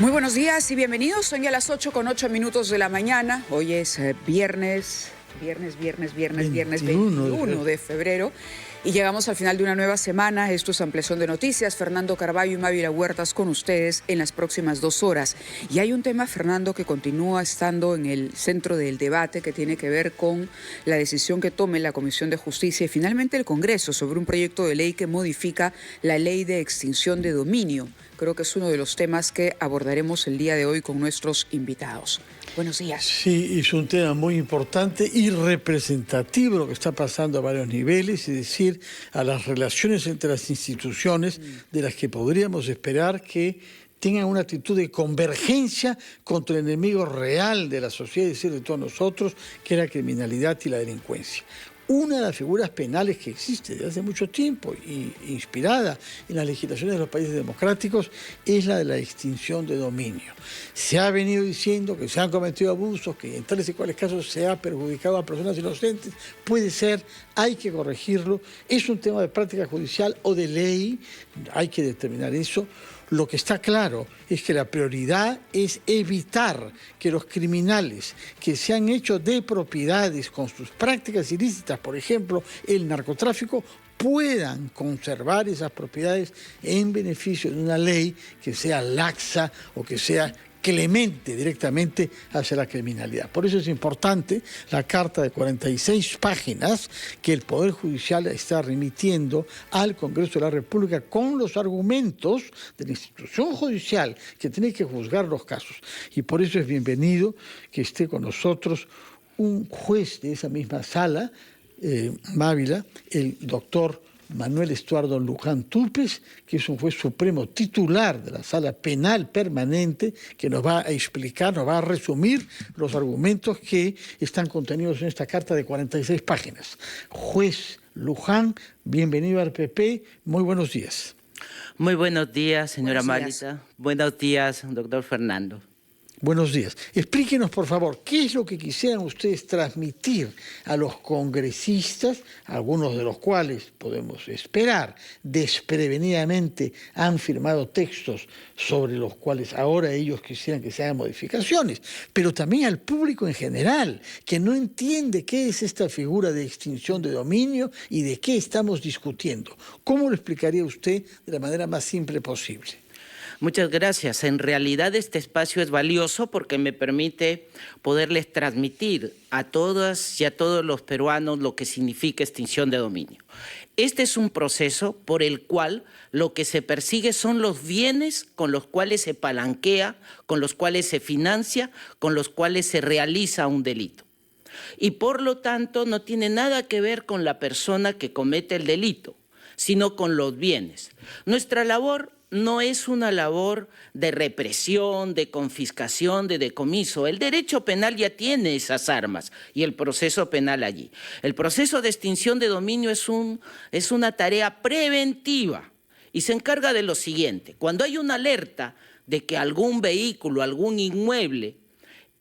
Muy buenos días y bienvenidos. Son ya las 8:08 de la mañana. Hoy es viernes 21 de febrero. Y llegamos al final de una nueva semana. Esto es Ampliación de Noticias. Fernando Carballo y Mávila Huertas con ustedes en las próximas 2 horas. Y hay un tema, Fernando, que continúa estando en el centro del debate, que tiene que ver con la decisión que tome la Comisión de Justicia y finalmente el Congreso sobre un proyecto de ley que modifica la ley de extinción de dominio. Creo que es uno de los temas que abordaremos el día de hoy con nuestros invitados. Buenos días. Sí, es un tema muy importante y representativo lo que está pasando a varios niveles, es decir, a las relaciones entre las instituciones de las que podríamos esperar que tengan una actitud de convergencia contra el enemigo real de la sociedad, es decir, de todos nosotros, que es la criminalidad y la delincuencia. Una de las figuras penales que existe desde hace mucho tiempo y inspirada en las legislaciones de los países democráticos es la de la extinción de dominio. Se ha venido diciendo que se han cometido abusos, que en tales y cuales casos se ha perjudicado a personas inocentes. Puede ser, hay que corregirlo. Es un tema de práctica judicial o de ley, hay que determinar eso. Lo que está claro es que la prioridad es evitar que los criminales que se han hecho de propiedades con sus prácticas ilícitas, por ejemplo, el narcotráfico, puedan conservar esas propiedades en beneficio de una ley que sea laxa o que sea clemente directamente hacia la criminalidad. Por eso es importante la carta de 46 páginas que el Poder Judicial está remitiendo al Congreso de la República con los argumentos de la institución judicial que tiene que juzgar los casos. Y por eso es bienvenido que esté con nosotros un juez de esa misma sala, Mávila, el doctor Manuel Estuardo Luján Tulpes, que es un juez supremo titular de la Sala Penal Permanente, que nos va a explicar, nos va a resumir los argumentos que están contenidos en esta carta de 46 páginas. Juez Luján, bienvenido al PP, muy buenos días. Muy buenos días, señora Málita. Buenos días, doctor Fernando. Buenos días. Explíquenos, por favor, qué es lo que quisieran ustedes transmitir a los congresistas, algunos de los cuales podemos esperar desprevenidamente han firmado textos sobre los cuales ahora ellos quisieran que se hagan modificaciones, pero también al público en general, que no entiende qué es esta figura de extinción de dominio y de qué estamos discutiendo. ¿Cómo lo explicaría usted de la manera más simple posible? Muchas gracias. En realidad este espacio es valioso porque me permite poderles transmitir a todas y a todos los peruanos lo que significa extinción de dominio. Este es un proceso por el cual lo que se persigue son los bienes con los cuales se palanquea, con los cuales se financia, con los cuales se realiza un delito. Y por lo tanto no tiene nada que ver con la persona que comete el delito, sino con los bienes. Nuestra labor no es una labor de represión, de confiscación, de decomiso. El derecho penal ya tiene esas armas y el proceso penal allí. El proceso de extinción de dominio es una tarea preventiva y se encarga de lo siguiente. Cuando hay una alerta de que algún vehículo, algún inmueble,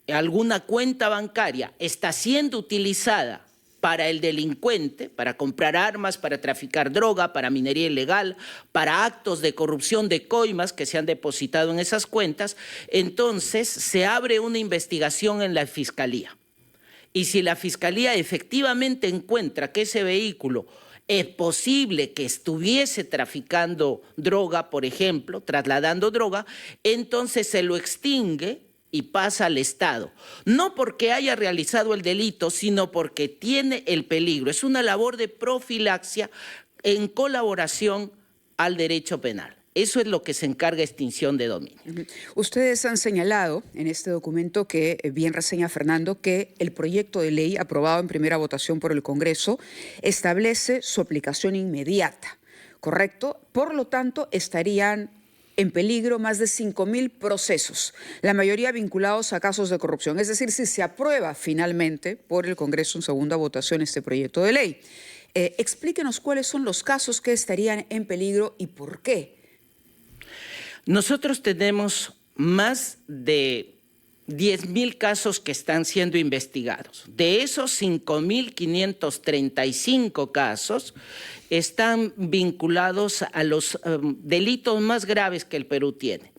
alguna cuenta bancaria está siendo utilizada para el delincuente, para comprar armas, para traficar droga, para minería ilegal, para actos de corrupción de coimas que se han depositado en esas cuentas, entonces se abre una investigación en la Fiscalía. Y si la Fiscalía efectivamente encuentra que ese vehículo es posible que estuviese traficando droga, por ejemplo, trasladando droga, entonces se lo extingue y pasa al Estado, no porque haya realizado el delito, sino porque tiene el peligro. Es una labor de profilaxia en colaboración al derecho penal. Eso es lo que se encarga extinción de dominio. Ustedes han señalado en este documento que, bien reseña Fernando, que el proyecto de ley aprobado en primera votación por el Congreso establece su aplicación inmediata, ¿correcto? Por lo tanto, estarían en peligro más de 5.000 procesos, la mayoría vinculados a casos de corrupción. Es decir, si se aprueba finalmente por el Congreso en segunda votación este proyecto de ley. Explíquenos cuáles son los casos que estarían en peligro y por qué. Nosotros tenemos más de 10.000 casos que están siendo investigados. De esos 5.535 casos están vinculados a los delitos más graves que el Perú tiene.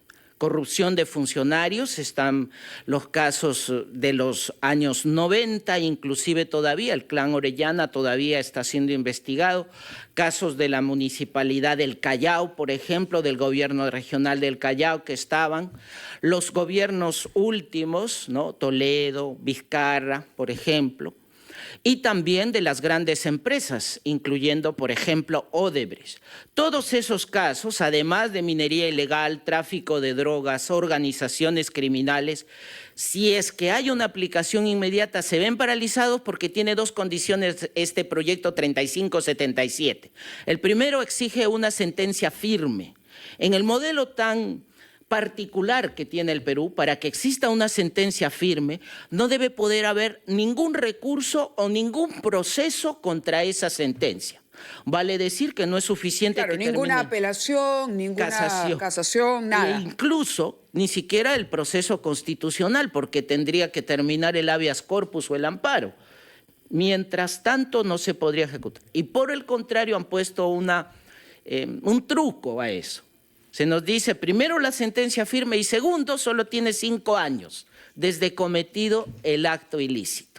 corrupción de funcionarios, están los casos de los años 90, inclusive todavía, el clan Orellana todavía está siendo investigado, casos de la Municipalidad del Callao, por ejemplo, del Gobierno Regional del Callao que estaban, los gobiernos últimos, ¿no? Toledo, Vizcarra, por ejemplo, y también de las grandes empresas, incluyendo, por ejemplo, Odebrecht. Todos esos casos, además de minería ilegal, tráfico de drogas, organizaciones criminales, si es que hay una aplicación inmediata, se ven paralizados porque tiene dos condiciones este proyecto 3577. El primero exige una sentencia firme. En el modelo tan particular que tiene el Perú, para que exista una sentencia firme, no debe poder haber ningún recurso o ningún proceso contra esa sentencia. Vale decir que no es suficiente claro, que ninguna termine apelación, ninguna casación, nada. E incluso ni siquiera el proceso constitucional, porque tendría que terminar el habeas corpus o el amparo. Mientras tanto, no se podría ejecutar. Y por el contrario, han puesto un truco a eso. Se nos dice, primero, la sentencia firme y segundo, solo tiene 5 años desde cometido el acto ilícito.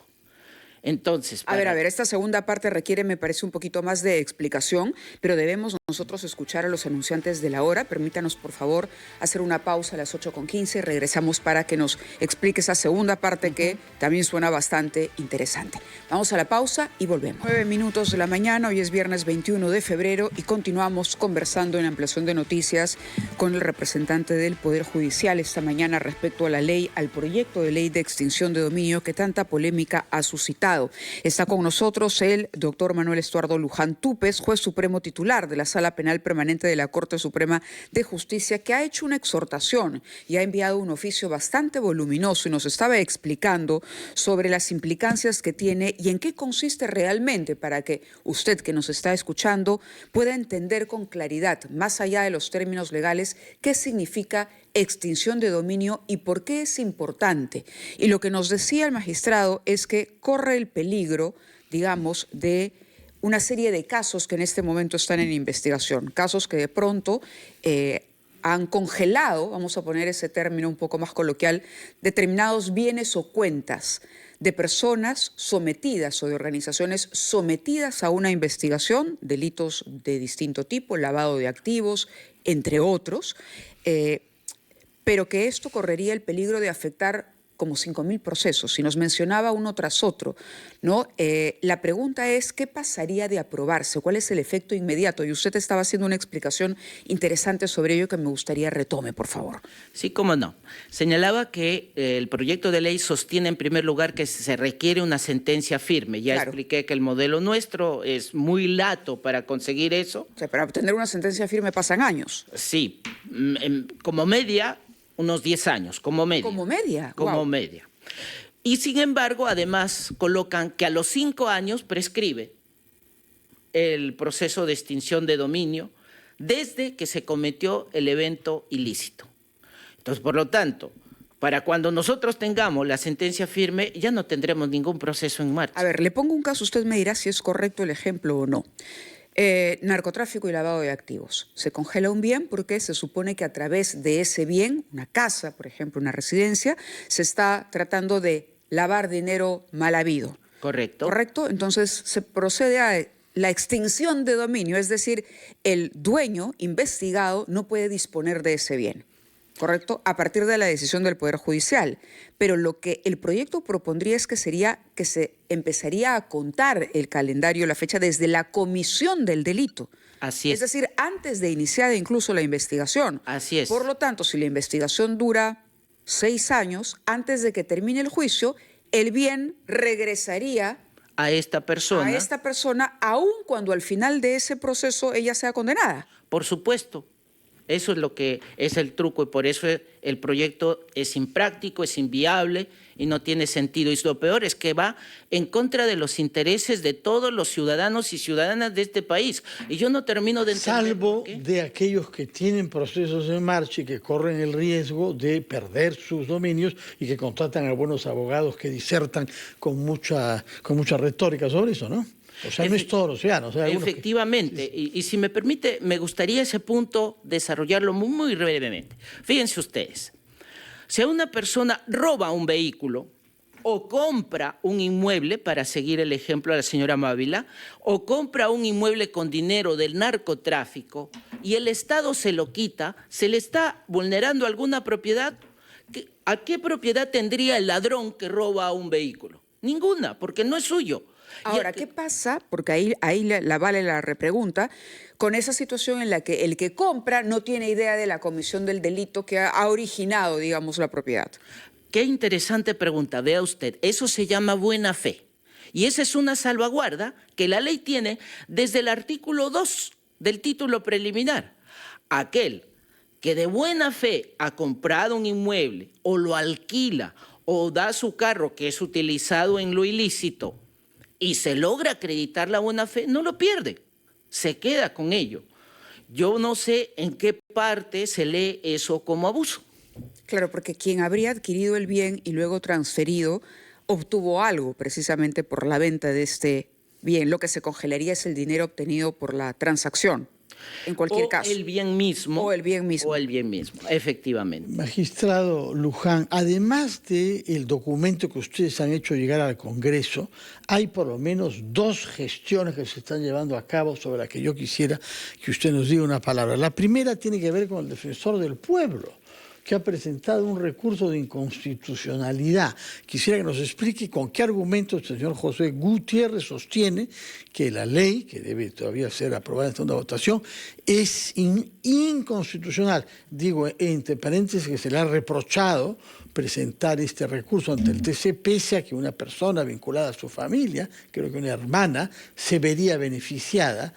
Entonces, a ver, esta segunda parte requiere, me parece, un poquito más de explicación, pero debemos nosotros escuchar a los anunciantes de la hora. Permítanos, por favor, hacer una pausa a las 8:15 y regresamos para que nos explique esa segunda parte que también suena bastante interesante. Vamos a la pausa y volvemos. 9 minutos de la mañana, hoy es viernes 21 de febrero y continuamos conversando en Ampliación de Noticias con el representante del Poder Judicial esta mañana respecto a la ley, al proyecto de ley de extinción de dominio que tanta polémica ha suscitado. Está con nosotros el doctor Manuel Estuardo Luján Túpez, juez supremo titular de la Sala Penal Permanente de la Corte Suprema de Justicia, que ha hecho una exhortación y ha enviado un oficio bastante voluminoso y nos estaba explicando sobre las implicancias que tiene y en qué consiste realmente para que usted que nos está escuchando pueda entender con claridad, más allá de los términos legales, qué significa extinción de dominio y por qué es importante. Y lo que nos decía el magistrado es que corre el peligro, digamos, de una serie de casos que en este momento están en investigación, casos que de pronto han congelado, vamos a poner ese término un poco más coloquial, determinados bienes o cuentas de personas sometidas o de organizaciones sometidas a una investigación, delitos de distinto tipo, lavado de activos, entre otros, pero que esto correría el peligro de afectar como 5.000 procesos, y nos mencionaba uno tras otro, ¿no? La pregunta es, ¿qué pasaría de aprobarse? ¿Cuál es el efecto inmediato? Y usted estaba haciendo una explicación interesante sobre ello que me gustaría retome, por favor. Sí, cómo no. Señalaba que el proyecto de ley sostiene en primer lugar que se requiere una sentencia firme. Ya claro. Expliqué que el modelo nuestro es muy lato para conseguir eso. O sea, para obtener una sentencia firme pasan años. Sí, como media, unos 10 años, como media. ¿Como media? Como Wow. media. Y sin embargo, además, colocan que a los 5 años prescribe el proceso de extinción de dominio desde que se cometió el evento ilícito. Entonces, por lo tanto, para cuando nosotros tengamos la sentencia firme, ya no tendremos ningún proceso en marcha. A ver, le pongo un caso, usted me dirá si es correcto el ejemplo o no. Narcotráfico y lavado de activos. Se congela un bien porque se supone que a través de ese bien, una casa, por ejemplo, una residencia, se está tratando de lavar dinero mal habido. Correcto. ¿Correcto? Entonces se procede a la extinción de dominio, es decir, el dueño investigado no puede disponer de ese bien. ¿Correcto? A partir de la decisión del Poder Judicial. Pero lo que el proyecto propondría es que sería que se empezaría a contar el calendario, la fecha, desde la comisión del delito. Así es. Es decir, antes de iniciar incluso la investigación. Así es. Por lo tanto, si la investigación dura 6 años, antes de que termine el juicio, el bien regresaría a esta persona, aun cuando al final de ese proceso ella sea condenada. Por supuesto. Eso es lo que es el truco y por eso el proyecto es impráctico, es inviable y no tiene sentido. Y lo peor es que va en contra de los intereses de todos los ciudadanos y ciudadanas de este país. Y yo no termino de entender. Salvo de aquellos que tienen procesos en marcha y que corren el riesgo de perder sus dominios y que contratan a buenos abogados que disertan con mucha retórica sobre eso, ¿no? O sea, no es todo el océano. O sea, efectivamente, y si me permite, me gustaría ese punto desarrollarlo muy brevemente. Fíjense ustedes, si una persona roba un vehículo o compra un inmueble, para seguir el ejemplo de la señora Mávila, o compra un inmueble con dinero del narcotráfico y el Estado se lo quita, ¿se le está vulnerando alguna propiedad? ¿A qué propiedad tendría el ladrón que roba un vehículo? Ninguna, porque no es suyo. Ahora, ¿qué pasa? Porque ahí vale la repregunta, con esa situación en la que el que compra no tiene idea de la comisión del delito que ha originado, digamos, la propiedad. Qué interesante pregunta, vea usted, eso se llama buena fe. Y esa es una salvaguarda que la ley tiene desde el artículo 2 del título preliminar. Aquel que de buena fe ha comprado un inmueble o lo alquila o da su carro que es utilizado en lo ilícito y se logra acreditar la buena fe, no lo pierde, se queda con ello. Yo no sé en qué parte se lee eso como abuso. Claro, porque quien habría adquirido el bien y luego transferido obtuvo algo precisamente por la venta de este bien. Lo que se congelaría es el dinero obtenido por la transacción, en cualquier caso. O el bien mismo. O el bien mismo. O el bien mismo, efectivamente. Magistrado Luján, además del documento que ustedes han hecho llegar al Congreso, hay por lo menos 2 gestiones que se están llevando a cabo sobre las que yo quisiera que usted nos diga una palabra. La primera tiene que ver con el Defensor del Pueblo, que ha presentado un recurso de inconstitucionalidad. Quisiera que nos explique con qué argumento el señor José Gutiérrez sostiene que la ley, que debe todavía ser aprobada en segunda votación, es inconstitucional. Digo, entre paréntesis, que se le ha reprochado presentar este recurso ante el TC, pese a que una persona vinculada a su familia, creo que una hermana, se vería beneficiada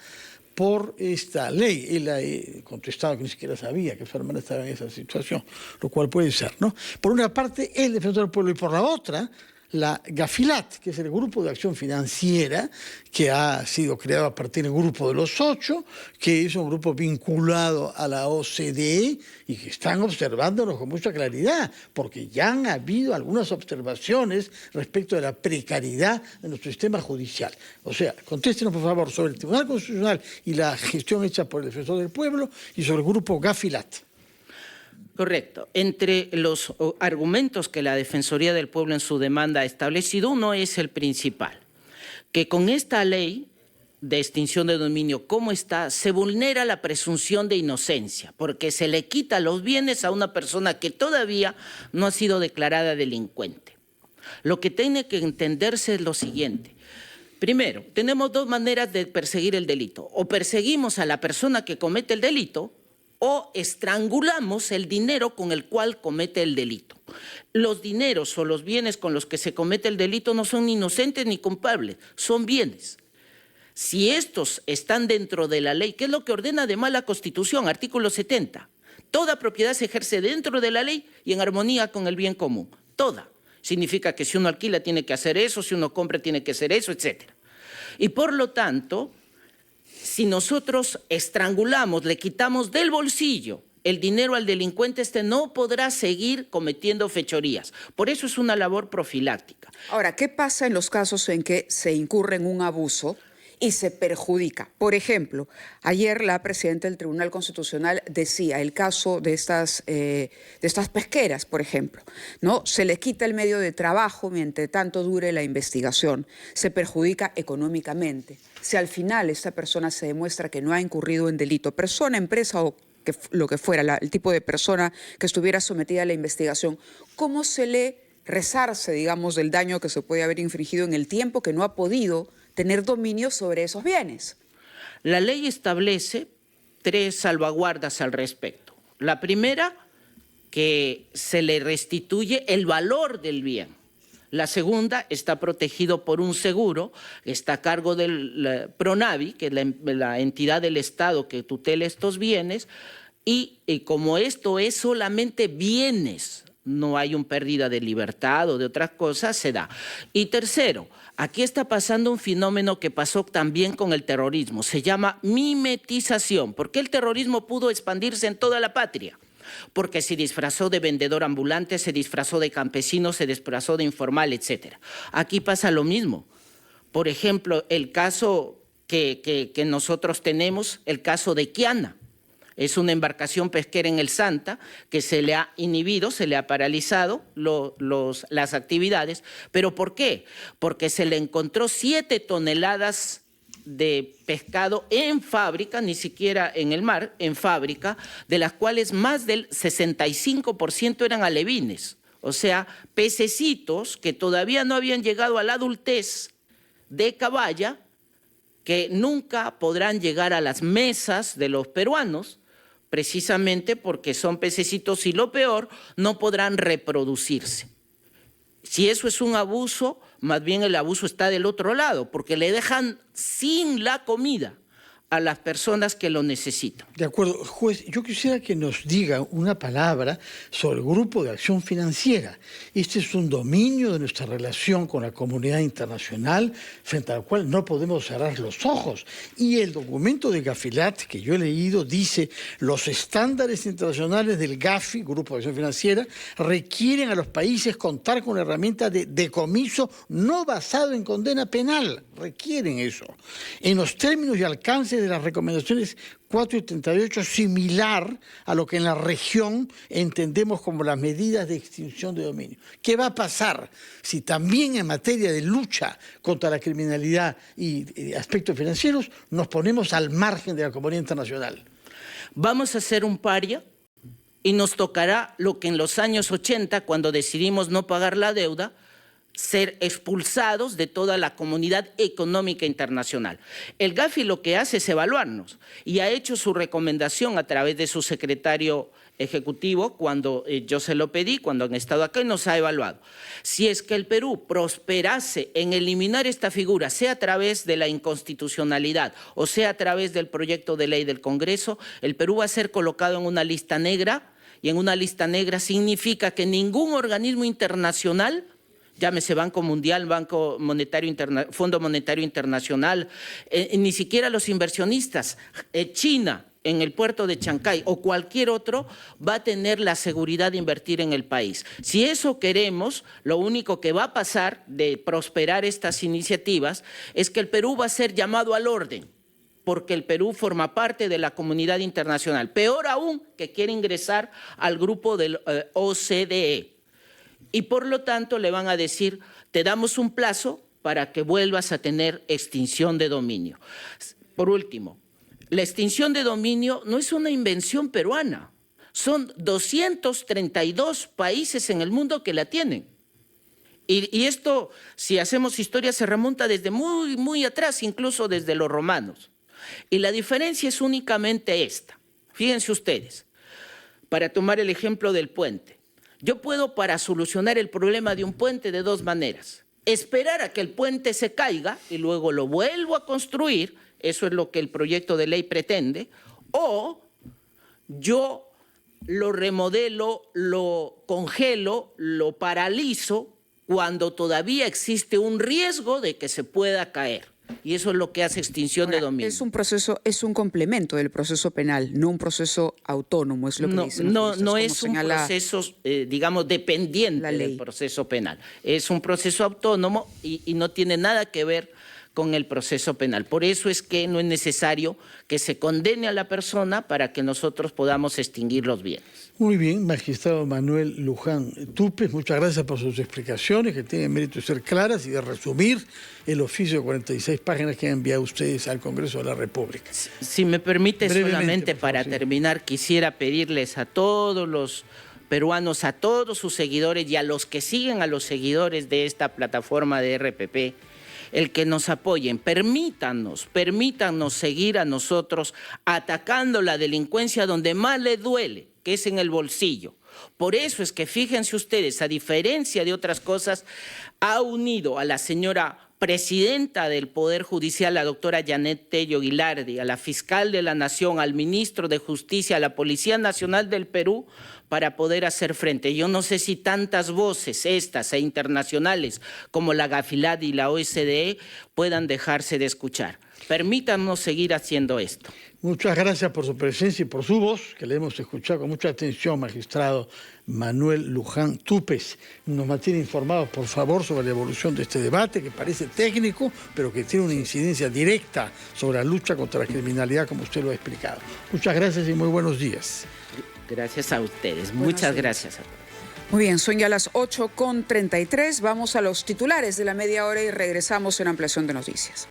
por esta ley. Él ha contestado que ni siquiera sabía que su hermana estaba en esa situación, lo cual puede ser, ¿no? Por una parte, el Defensor del Pueblo, y por la otra, la Gafilat, que es el Grupo de Acción Financiera, que ha sido creado a partir del Grupo de los 8, que es un grupo vinculado a la OCDE y que están observándolo con mucha claridad, porque ya han habido algunas observaciones respecto de la precariedad de nuestro sistema judicial. O sea, contéstenos por favor sobre el Tribunal Constitucional y la gestión hecha por el Defensor del Pueblo y sobre el Grupo Gafilat. Correcto. Entre los argumentos que la Defensoría del Pueblo en su demanda ha establecido, uno es el principal, que con esta ley de extinción de dominio como está, se vulnera la presunción de inocencia, porque se le quita los bienes a una persona que todavía no ha sido declarada delincuente. Lo que tiene que entenderse es lo siguiente. Primero, tenemos 2 maneras de perseguir el delito. O perseguimos a la persona que comete el delito, o estrangulamos el dinero con el cual comete el delito. Los dineros o los bienes con los que se comete el delito no son ni inocentes ni culpables, son bienes. Si estos están dentro de la ley, ¿qué es lo que ordena además la Constitución? Artículo 70. Toda propiedad se ejerce dentro de la ley y en armonía con el bien común. Toda. Significa que si uno alquila tiene que hacer eso, si uno compra tiene que hacer eso, etc. Y por lo tanto, si nosotros estrangulamos, le quitamos del bolsillo el dinero al delincuente, este no podrá seguir cometiendo fechorías. Por eso es una labor profiláctica. Ahora, ¿qué pasa en los casos en que se incurre en un abuso y se perjudica? Por ejemplo, ayer la presidenta del Tribunal Constitucional decía el caso de estas pesqueras, por ejemplo, ¿no? Se les quita el medio de trabajo mientras tanto dure la investigación, se perjudica económicamente. Si al final esta persona se demuestra que no ha incurrido en delito, persona, empresa o lo que fuera, el tipo de persona que estuviera sometida a la investigación, ¿cómo se le resarce, digamos, del daño que se puede haber infringido en el tiempo que no ha podido tener dominio sobre esos bienes? La ley establece 3 salvaguardas al respecto. La primera, que se le restituye el valor del bien. La segunda, está protegido por un seguro, está a cargo del PRONAVI, que es la entidad del Estado que tutela estos bienes, y como esto es solamente bienes, no hay una pérdida de libertad o de otras cosas, se da. Y tercero, aquí está pasando un fenómeno que pasó también con el terrorismo, se llama mimetización. ¿Por qué el terrorismo pudo expandirse en toda la patria? Porque se disfrazó de vendedor ambulante, se disfrazó de campesino, se disfrazó de informal, etc. Aquí pasa lo mismo. Por ejemplo, el caso que nosotros tenemos, el caso de Quiana. Es una embarcación pesquera en el Santa que se le ha inhibido, se le ha paralizado las actividades. ¿Pero por qué? Porque se le encontró 7 toneladas de pescado en fábrica, ni siquiera en el mar, en fábrica, de las cuales más del 65% eran alevines. O sea, pececitos que todavía no habían llegado a la adultez de caballa, que nunca podrán llegar a las mesas de los peruanos, precisamente porque son pececitos y lo peor, no podrán reproducirse. Si eso es un abuso, más bien el abuso está del otro lado, porque le dejan sin la comida a las personas que lo necesitan. De acuerdo. Juez, yo quisiera que nos diga una palabra sobre el Grupo de Acción Financiera. Este es un dominio de nuestra relación con la comunidad internacional frente al cual no podemos cerrar los ojos. Y el documento de Gafilat que yo he leído dice: los estándares internacionales del GAFI, Grupo de Acción Financiera, requieren a los países contar con la herramienta de decomiso no basado en condena penal. Requieren eso. En los términos y alcances de las recomendaciones 4 y 38, similar a lo que en la región entendemos como las medidas de extinción de dominio. ¿Qué va a pasar si también en materia de lucha contra la criminalidad y aspectos financieros nos ponemos al margen de la comunidad internacional? Vamos a ser un paria y nos tocará lo que en los años 80, cuando decidimos no pagar la deuda, ser expulsados de toda la comunidad económica internacional. El GAFI lo que hace es evaluarnos y ha hecho su recomendación a través de su secretario ejecutivo cuando yo se lo pedí, cuando han estado acá, y nos ha evaluado. Si es que el Perú prosperase en eliminar esta figura, sea a través de la inconstitucionalidad o sea a través del proyecto de ley del Congreso, el Perú va a ser colocado en una lista negra, y en una lista negra significa que ningún organismo internacional, llámese Banco Mundial, Fondo Monetario Internacional, ni siquiera los inversionistas, China en el puerto de Chancay o cualquier otro, va a tener la seguridad de invertir en el país. Si eso queremos, lo único que va a pasar de prosperar estas iniciativas es que el Perú va a ser llamado al orden, porque el Perú forma parte de la comunidad internacional. Peor aún, que quiere ingresar al grupo del OCDE. Y por lo tanto le van a decir: te damos un plazo para que vuelvas a tener extinción de dominio. Por último, la extinción de dominio no es una invención peruana. Son 232 países en el mundo que la tienen. Y esto, si hacemos historia, se remonta desde muy, muy atrás, incluso desde los romanos. Y la diferencia es únicamente esta. Fíjense ustedes, para tomar el ejemplo del puente. Yo puedo, para solucionar el problema de un puente, de 2 maneras. Esperar a que el puente se caiga y luego lo vuelvo a construir, eso es lo que el proyecto de ley pretende, o yo lo remodelo, lo congelo, lo paralizo cuando todavía existe un riesgo de que se pueda caer. Y eso es lo que hace extinción de dominio. Es un proceso, es un complemento del proceso penal, no un proceso autónomo, es lo que dicen los juristas, no es un proceso, digamos, dependiente del proceso penal. Es un proceso autónomo y no tiene nada que ver con el proceso penal. Por eso es que no es necesario que se condene a la persona para que nosotros podamos extinguir los bienes. Muy bien, magistrado Manuel Luján Tupes, muchas gracias por sus explicaciones, que tienen mérito de ser claras y de resumir el oficio de 46 páginas que han enviado ustedes al Congreso de la República. Si me permite, solamente para terminar, quisiera pedirles a todos los peruanos, a todos sus seguidores y a los que siguen a los seguidores de esta plataforma de RPP, el que nos apoyen, permítanos seguir a nosotros atacando la delincuencia donde más le duele, que es en el bolsillo. Por eso es que, fíjense ustedes, a diferencia de otras cosas, ha unido a la señora presidenta del Poder Judicial, la doctora Janet Tello Guilardi, a la fiscal de la Nación, al ministro de Justicia, a la Policía Nacional del Perú, para poder hacer frente. Yo no sé si tantas voces, estas e internacionales, como la Gafilat y la OCDE, puedan dejarse de escuchar. Permítanos seguir haciendo esto. Muchas gracias por su presencia y por su voz, que le hemos escuchado con mucha atención, magistrado Manuel Luján Túpez. Nos mantiene informados, por favor, sobre la evolución de este debate, que parece técnico, pero que tiene una incidencia directa sobre la lucha contra la criminalidad, como usted lo ha explicado. Muchas gracias y muy buenos días. Gracias a ustedes. Muchas gracias a todos. Muy bien, son ya las 8:33. Vamos a los titulares de la media hora y regresamos en Ampliación de Noticias.